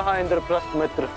रहा इंद्रप्रस्थ मित्र।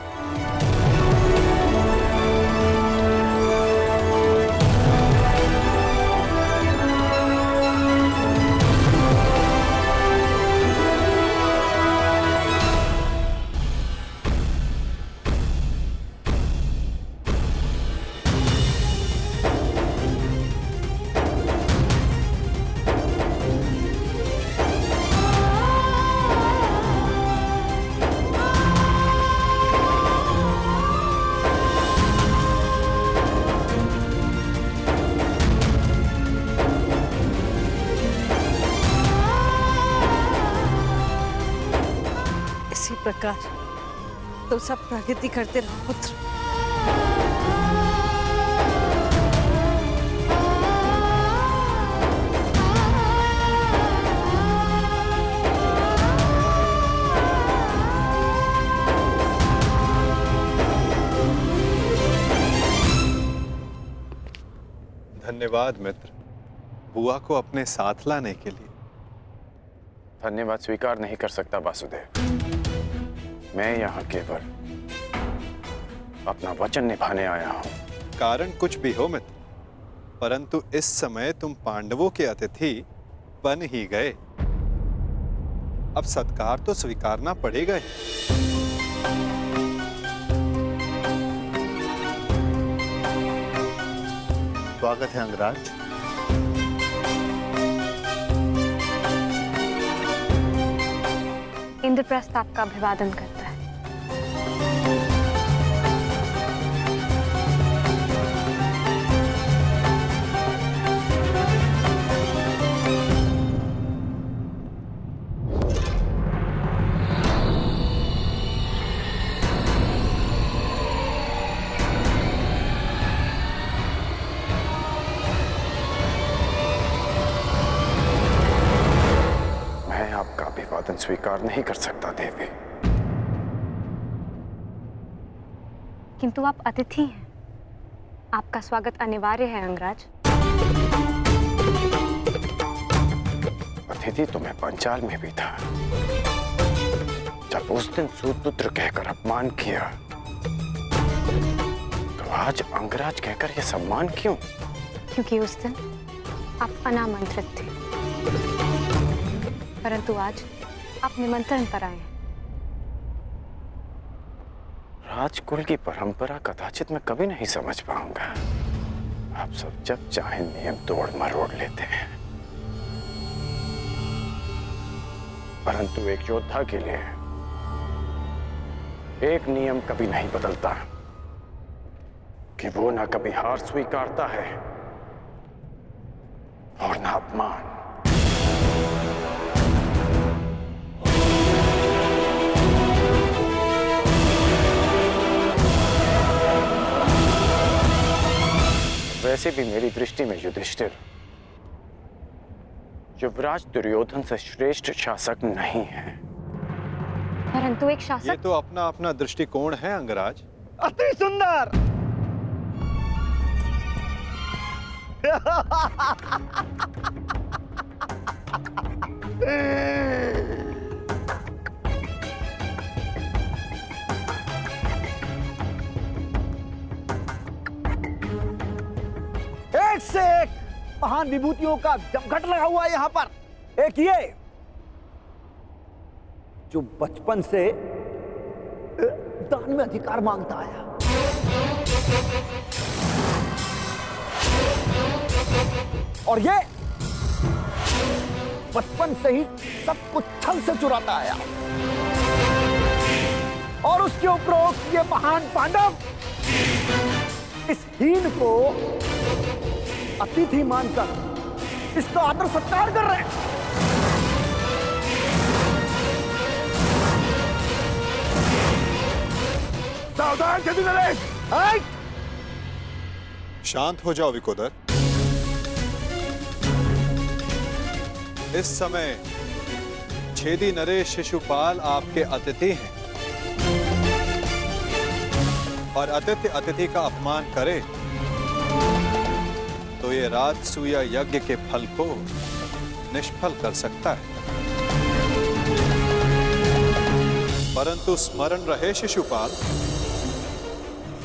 इसी प्रकार तो सब प्रगति करते रहो पुत्र। धन्यवाद मित्र, बुआ को अपने साथ लाने के लिए। धन्यवाद स्वीकार नहीं कर सकता वासुदेव। मैं यहाँ केवल अपना वचन निभाने आया हूँ। कारण कुछ भी हो मित्र, परंतु इस समय तुम पांडवों के अतिथि बन ही गए। अब सत्कार तो स्वीकारना पड़ेगा ही। स्वागत है अंगराज। इंद्रप्रस्थ आपका अभिवादन करता है। आपका अभिवादन स्वीकार नहीं कर सकता देवी। किंतु आप अतिथि हैं, आपका स्वागत अनिवार्य है अंगराज। अतिथि तो मैं पंचाल में भी था जब उस दिन सूतपुत्र कहकर अपमान किया, तो आज अंगराज कहकर यह सम्मान क्यों? क्योंकि उस दिन आप अनामंत्रित थे, परंतु आज आप निमंत्रण पर आए हैं। राजकुल की परंपरा कदाचित मैं कभी नहीं समझ पाऊंगा। आप सब जब चाहे नियम तोड़ मरोड़ लेते हैं, परंतु एक योद्धा के लिए एक नियम कभी नहीं बदलता कि वो ना कभी हार स्वीकारता है और ना अपमान। वैसे भी मेरी दृष्टि में युधिष्ठिर युवराज दुर्योधन से श्रेष्ठ शासक नहीं है। परंतु एक ये शासक तो अपना अपना दृष्टिकोण है अंगराज। अति सुंदर। एक से एक महान विभूतियों का जमघट लगा हुआ है यहां पर। एक ये जो बचपन से दान में अधिकार मांगता आया, और ये बचपन से ही सब कुछ छल से चुराता आया, और उसके उपरोक्त ये महान पांडव इस हीन को अतिथि मानकर इसका आदर सत्कार कर रहे हैं। सावधान यदि नरेश। शांत हो जाओ विकोदर। इस समय छेदी नरेश शिशुपाल आपके अतिथि हैं, और अतिथि अतिथि का अपमान करे तो ये राजसूया यज्ञ के फल को निष्फल कर सकता है। परंतु स्मरण रहे शिशुपाल,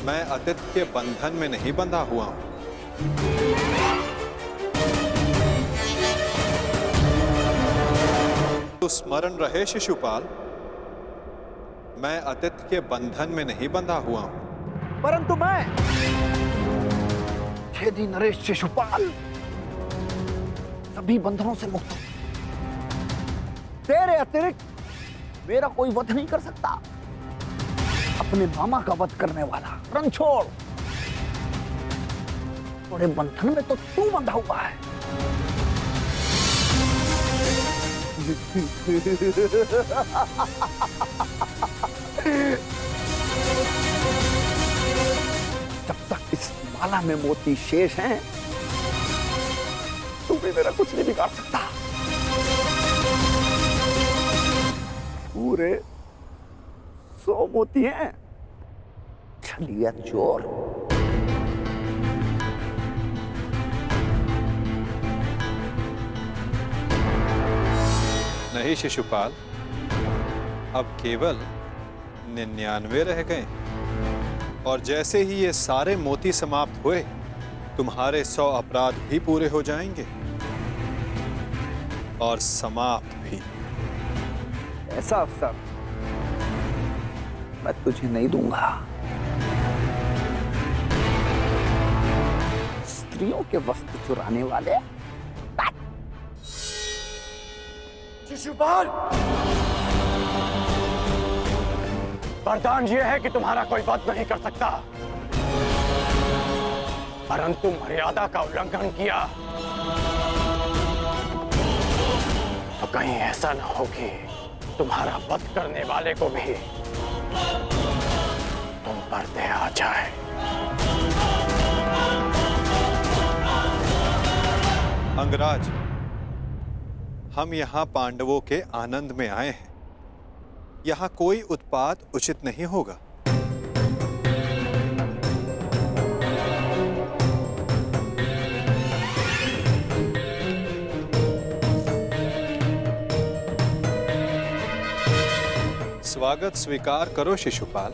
मैं आतिथ्य के बंधन में नहीं बंधा हुआ हूं। तो स्मरण रहे शिशुपाल, मैं आतिथ्य के बंधन में नहीं बंधा हुआ हूं। परंतु मैं छेदी नरेश शिशुपाल सभी बंधनों से मुक्त हूं। तेरे अतिरिक्त मेरा कोई वध नहीं कर सकता। अपने मामा का वध करने वाला रणछोड़, थोड़े बंधन में तो तू बंधा हुआ है। जब तक इस माला में मोती शेष हैं, तू भी मेरा कुछ नहीं बिगाड़ सकता। पूरे 100 मोती हैं। छलिया चोर। नहीं शिशुपाल, अब केवल 99 रह गए, और जैसे ही ये सारे मोती समाप्त हुए, तुम्हारे 100 अपराध भी पूरे हो जाएंगे और समाप्त भी। ऐसा अवसर मैं तुझे नहीं दूंगा। स्त्रियों के वस्त्र चुराने वाले। शिशुपाल, वरदान यह है कि तुम्हारा कोई वध नहीं कर सकता, परंतु मर्यादा का उल्लंघन किया तो कहीं ऐसा न हो कि तुम्हारा वध करने वाले को भी तुम पर दया आ जाए। अंगराज, हम यहाँ पांडवों के आनंद में आए हैं। यहाँ कोई उत्पात उचित नहीं होगा। स्वागत स्वीकार करो शिशुपाल।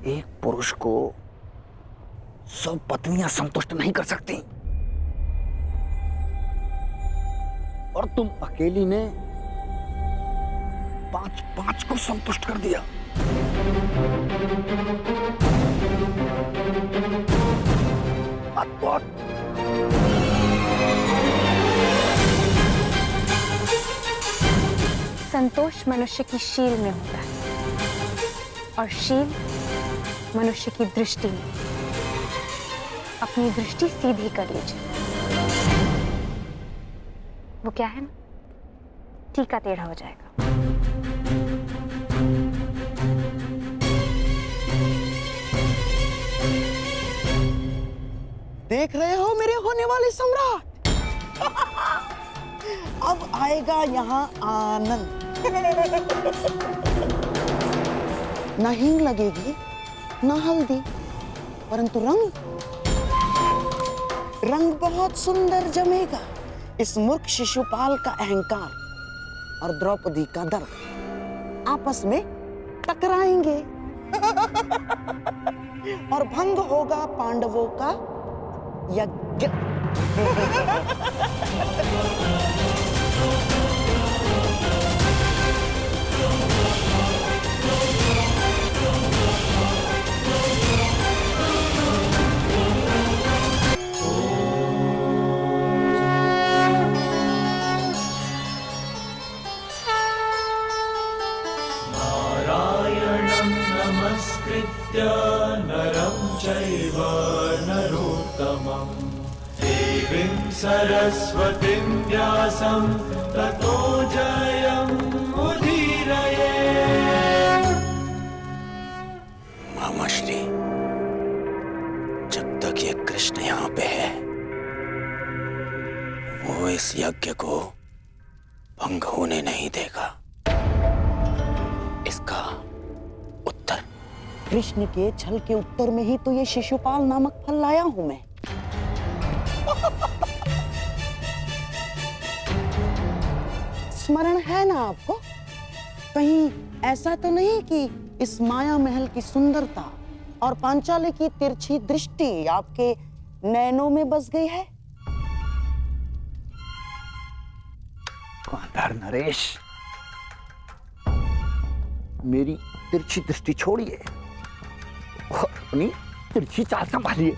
एक पुरुष को 100 पत्नियां संतुष्ट नहीं कर सकती, और तुम अकेली ने 5 को संतुष्ट कर दिया। अद्भुत। संतोष मनुष्य की शील में होता है, और शील मनुष्य की दृष्टि में। अपनी दृष्टि सीधी कर लीजिए, वो क्या है ना, टीका टेढ़ा हो जाएगा। देख रहे हो मेरे होने वाले सम्राट? अब आएगा यहाँ आनंद। न हींग लगेगी, न हल्दी, परंतु रंग बहुत सुंदर जमेगा। इस मूर्ख शिशुपाल का अहंकार और द्रौपदी का दर्प आपस में टकराएंगे और भंग होगा पांडवों का यज्ञ। नमस्कृत्य नरं चैव नरोत्तमं देवीं सरस्वतीं व्यासं ततो जयम् उदीरये। मामा श्री, जब तक ये कृष्ण यहाँ पे है, वो इस यज्ञ को भंग होने नहीं देगा। कृष्ण के छल के उत्तर में ही तो ये शिशुपाल नामक फल लाया हूं मैं। स्मरण है ना आपको? कहीं ऐसा तो नहीं कि इस माया महल की सुंदरता और पांचाली की तिरछी दृष्टि आपके नैनों में बस गई है? दुकानदार नरेश, मेरी तिरछी दृष्टि छोड़िए और अपनी तिरछी चाल संभालिए।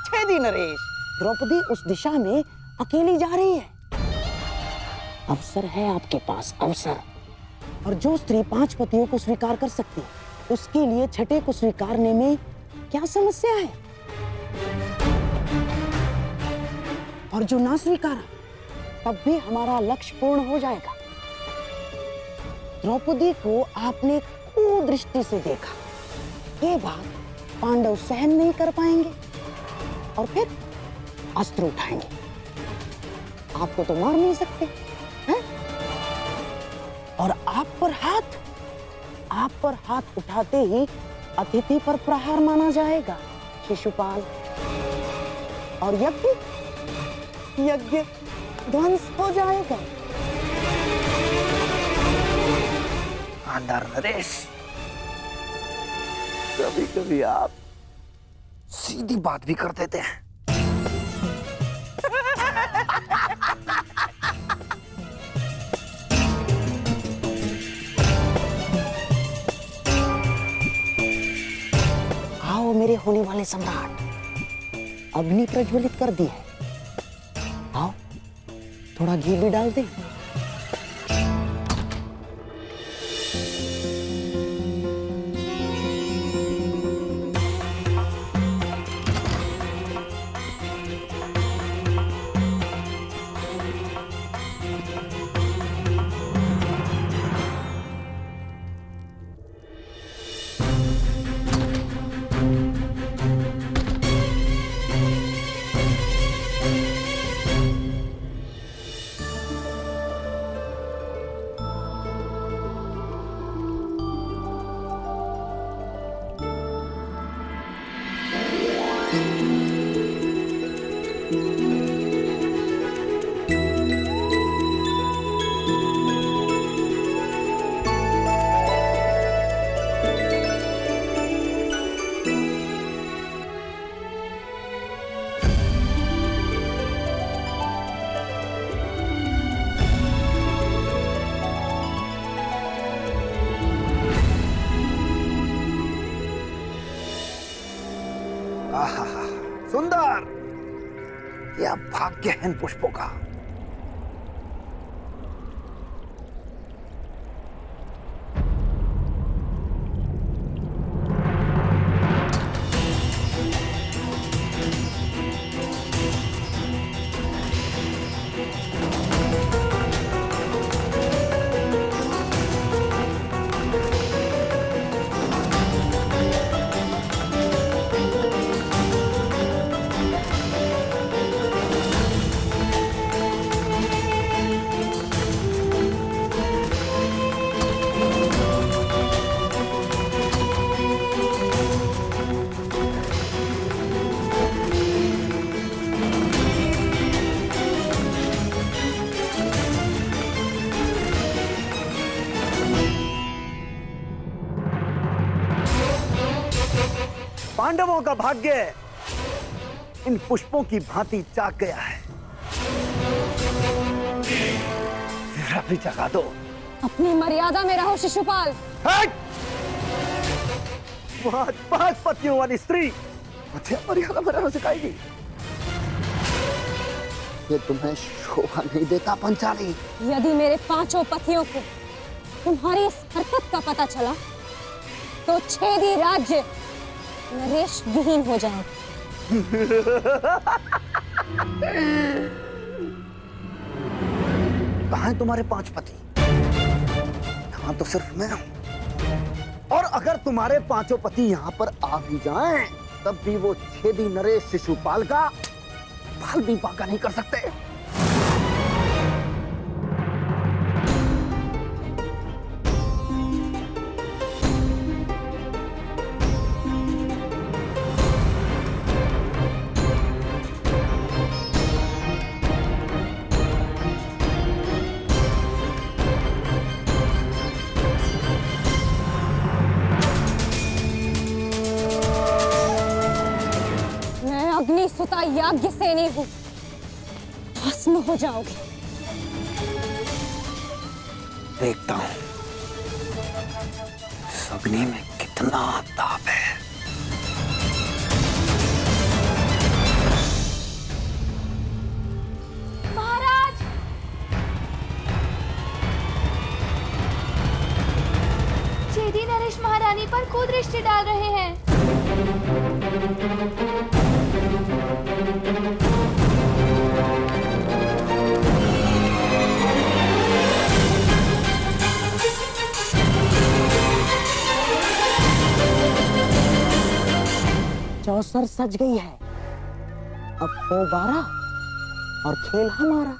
छेदी नरेश, द्रौपदी उस दिशा में अकेली जा रही है। अवसर है आपके पास, अवसर। और जो स्त्री 5 पतियों को स्वीकार कर सकती है, उसके लिए छठे को स्वीकारने में क्या समस्या है? और जो ना स्वीकारा, तब भी हमारा लक्ष्य पूर्ण हो जाएगा। द्रौपदी को आपने कुदृष्टि से देखा, ये बात पांडव सहन नहीं कर पाएंगे और फिर अस्त्र उठाएंगे। आपको तो मार नहीं सकते हैं? और आप पर हाथ उठाते ही अतिथि पर प्रहार माना जाएगा शिशुपाल, और यज्ञ ध्वंस हो जाएगा। दुकानदार नरेश, कभी कभी आप सीधी बात भी कर देते हैं। आओ मेरे होने वाले सम्राट, अग्नि प्रज्वलित कर दी है। आओ थोड़ा घी भी डाल दे। सुंदर, यह भाग्य है इन पुष्पों का। पांडवों का भाग्य इन पुष्पों की भांति जाग गया है। जरा भी जगा दो। अपनी मर्यादा में रहो शिशुपाल। हट! वहां 5 पतियों वाली स्त्री मुझे मर्यादा में रहना सिखाएगी। ये तुम्हें शोभा नहीं देता पंचाली। यदि मेरे 5 पतियों को तुम्हारी इस हरकत का पता चला, तो छेदी राज्य नरेश विहीन हो जाएगा। कहाँ हैं तुम्हारे 5 पति? यहाँ तो सिर्फ मैं हूं। और अगर तुम्हारे 5 पति यहाँ पर आ भी जाएं, तब भी वो छेदी नरेश शिशुपाल का बाल भी बांका नहीं कर सकते। अग्निसुता याज्ञ सेनी हूं, भस्म हो जाओगे। देखता हूं इस अग्नि में कितना ताप है। महाराज, चेदी नरेश महारानी पर कुदृष्टि डाल रहे हैं। चौसर सज गई है, अब हो 12 और खेल हमारा।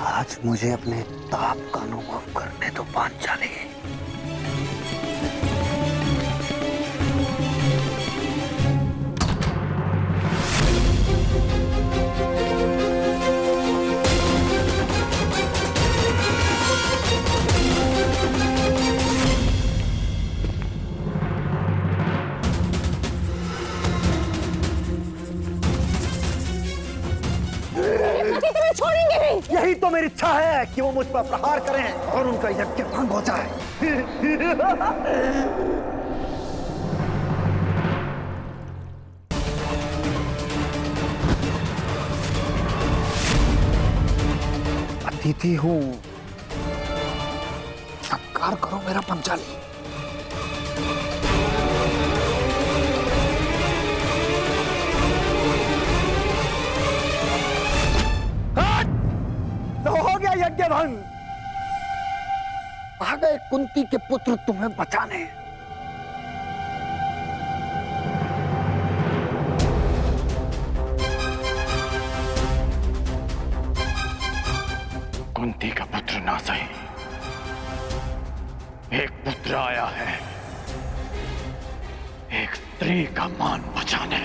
आज मुझे अपने ताप का अनुभव करने दो पांचाली। छोड़ेंगे नहीं। यही तो मेरी इच्छा है कि वो मुझ पर प्रहार करें और उनका यज्ञ भंग हो जाए। अतिथि हूं, सत्कार करो मेरा पंचाली। तो हो गया यज्ञ भंग। आ गए कुंती के पुत्र तुम्हें बचाने। कुंती का पुत्र ना सही, एक पुत्र आया है, एक स्त्री का मान बचाने।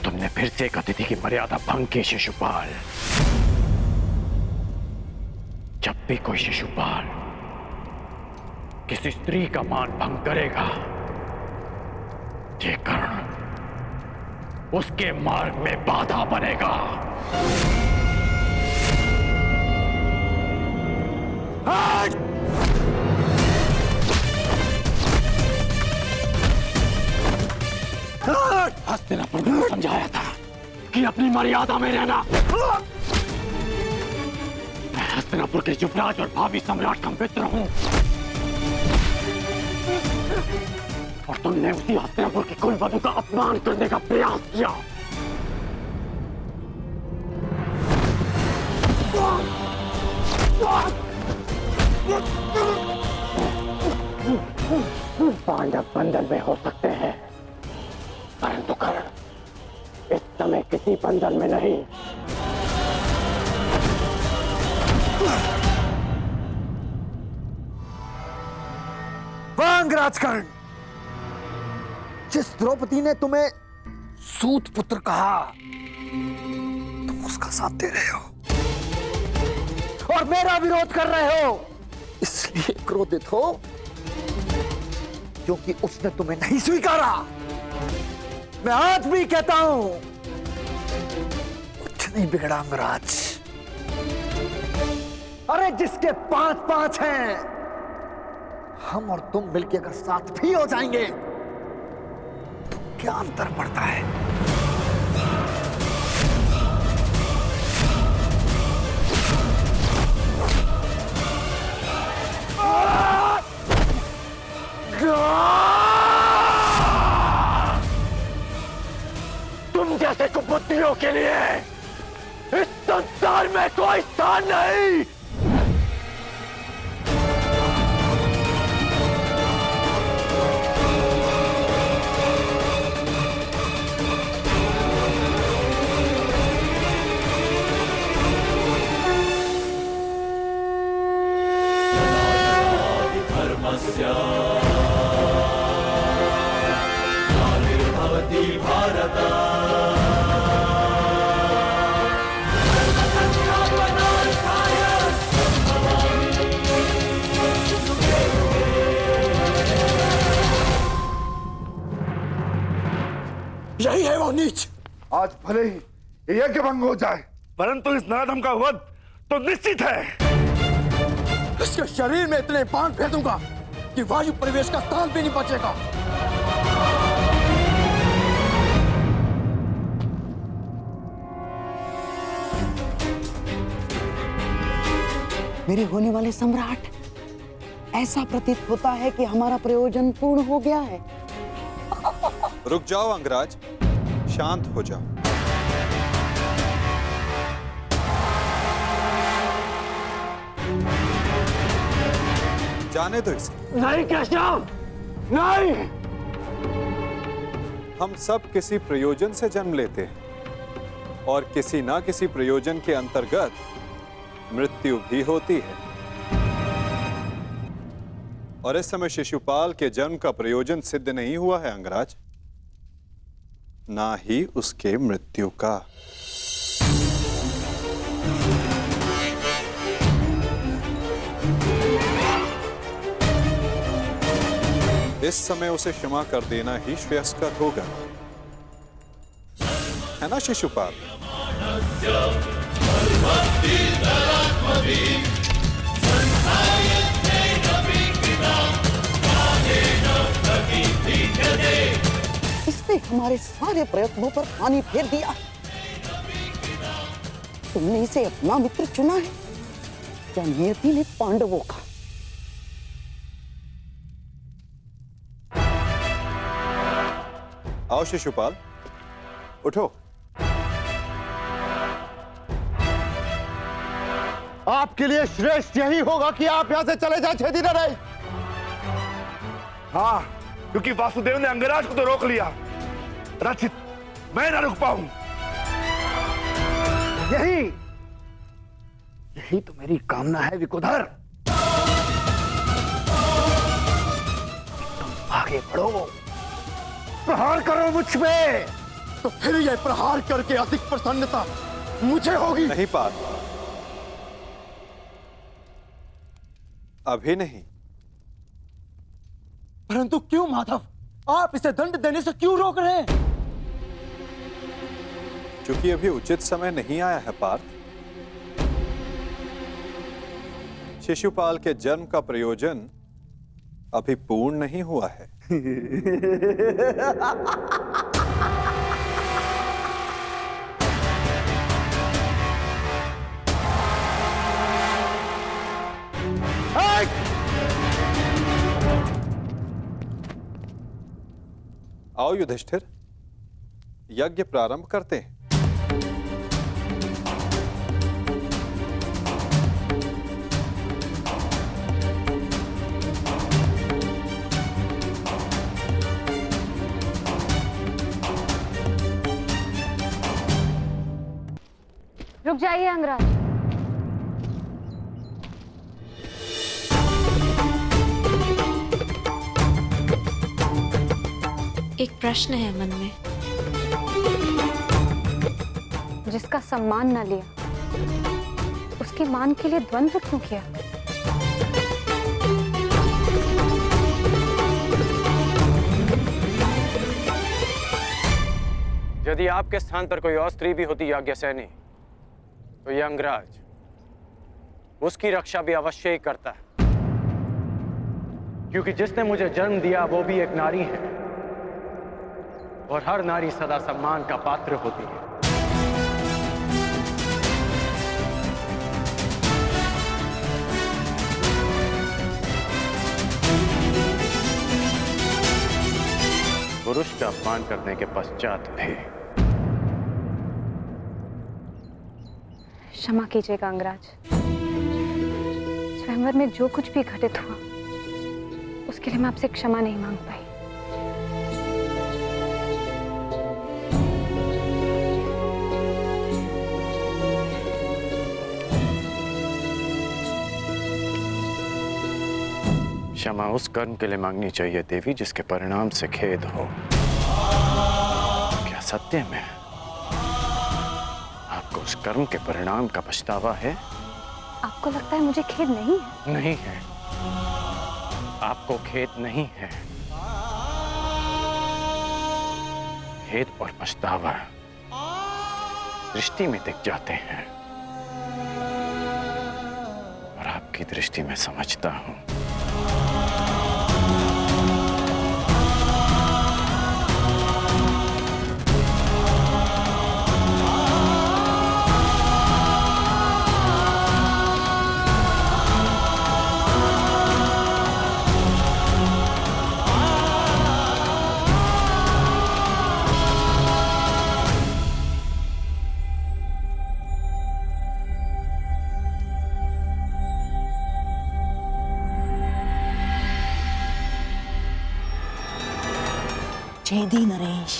तुमने फिर से एक अतिथि की मर्यादा भंग की शिशुपाल। जब भी कोई शिशुपाल किसी स्त्री का मान भंग करेगा, ये कर्ण उसके मार्ग में बाधा बनेगा। हस्तिनापुर में समझाया था कि अपनी मर्यादा में रहना। मैं हस्तिनापुर के युवराज और भावी सम्राट का मित्र हूं, और तुमने उसी हस्तिनापुर की कुलवधू का अपमान करने का प्रयास किया। पांडव बंधन में हो सकते हैं, परंतु कर्ण इस समय किसी बंधन में नहीं। वांग राजकर्ण, जिस द्रौपदी ने तुम्हें सूत पुत्र कहा, तुम उसका साथ दे रहे हो और मेरा विरोध कर रहे हो। इसलिए क्रोधित हो क्योंकि उसने तुम्हें नहीं स्वीकारा। मैं आज भी कहता हूं, कुछ नहीं बिगड़ा अंगराज। अरे जिसके 5-5 हैं, हम और तुम मिलके अगर साथ भी हो जाएंगे तो क्या अंतर पड़ता है? तुम जैसे कुबुद्धियों के लिए इस संसार में कोई स्थान नहीं। ग्लानिर्भवति भारत यही है वो नीच। आज भले ही यज्ञ भंग हो जाए, परंतु इस नराधम का वध तो निश्चित है। इसके शरीर में इतने बाण फेंकूंगा कि वायु परिवेश का स्थान भी नहीं बचेगा। मेरे होने वाले सम्राट, ऐसा प्रतीत होता है कि हमारा प्रयोजन पूर्ण हो गया है। रुक जाओ अंगराज, शांत हो जाओ। जाने दो इसे। नहीं केशव, नहीं। हम सब किसी प्रयोजन से जन्म लेते हैं और किसी ना किसी प्रयोजन के अंतर्गत मृत्यु भी होती है। और इस समय शिशुपाल के जन्म का प्रयोजन सिद्ध नहीं हुआ है अंगराज, ना ही उसके मृत्यु का। इस समय उसे क्षमा कर देना ही श्रेयस्कर होगा, है ना शिशुपाल? इसने हमारे सारे प्रयत्नों पर पानी फेर दिया। तुमने इसे अपना मित्र चुना है या नियति ने पांडवों का? आओ शिशुपाल, उठो। आपके लिए श्रेष्ठ यही होगा कि आप यहां से चले जाएं छेदी न रहे। हाँ, क्योंकि वासुदेव ने अंगराज को तो रोक लिया, रचित मैं ना रुक पाऊं। यही तो मेरी कामना है विकुधर। तुम आगे बढ़ो, प्रहार करो मुझ पे। तो फिर यह प्रहार करके अधिक प्रसन्नता मुझे होगी। नहीं पाल, अभी नहीं। परंतु क्यों माधव, आप इसे दंड देने से क्यों रोक रहे हैं? क्योंकि अभी उचित समय नहीं आया है पार्थ। शिशुपाल के जन्म का प्रयोजन अभी पूर्ण नहीं हुआ है। आओ युधिष्ठिर, यज्ञ प्रारंभ करते हैं। रुक जाइए अंगराज। एक प्रश्न है मन में। जिसका सम्मान न लिया, उसके मान के लिए द्वंद्व क्यों किया? यदि आपके स्थान पर कोई और स्त्री भी होती याज्ञसेनी, तो यह अंगराज उसकी रक्षा भी अवश्य ही करता है, क्योंकि जिसने मुझे जन्म दिया वो भी एक नारी है। और हर नारी सदा सम्मान का पात्र होती है। पुरुष का अपमान करने के पश्चात भी। क्षमा कीजिएगा अंगराज, स्वयंवर में जो कुछ भी घटित हुआ उसके लिए मैं आपसे क्षमा नहीं मांग पाई। क्षमा उस कर्म के लिए मांगनी चाहिए देवी जिसके परिणाम से खेद हो। क्या सत्य में आपको उस कर्म के परिणाम का पछतावा है? आपको लगता है मुझे खेद नहीं है? नहीं है, आपको खेद नहीं है। खेद और पछतावा दृष्टि में दिख जाते हैं और आपकी दृष्टि में समझता हूं। चेदी नरेश,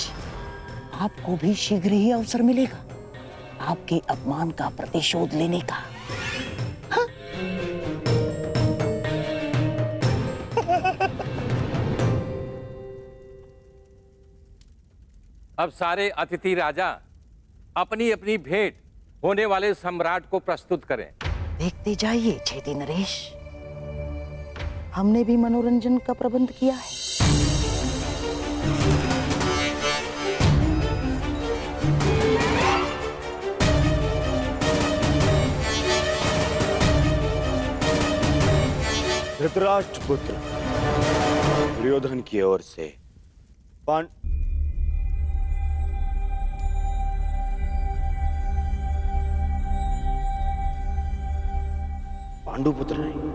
आपको भी शीघ्र ही अवसर मिलेगा आपके अपमान का प्रतिशोध लेने का। हाँ? अब सारे अतिथि राजा अपनी अपनी भेंट होने वाले सम्राट को प्रस्तुत करें। देखते जाइए चेदी नरेश, हमने भी मनोरंजन का प्रबंध किया है। धृतराष्ट्र पुत्र दुर्योधन की ओर से पांडु पुत्र नहीं,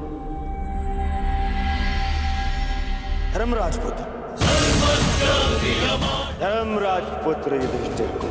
धर्मराज पुत्र, धर्मराज पुत्र युधिष्ठिर को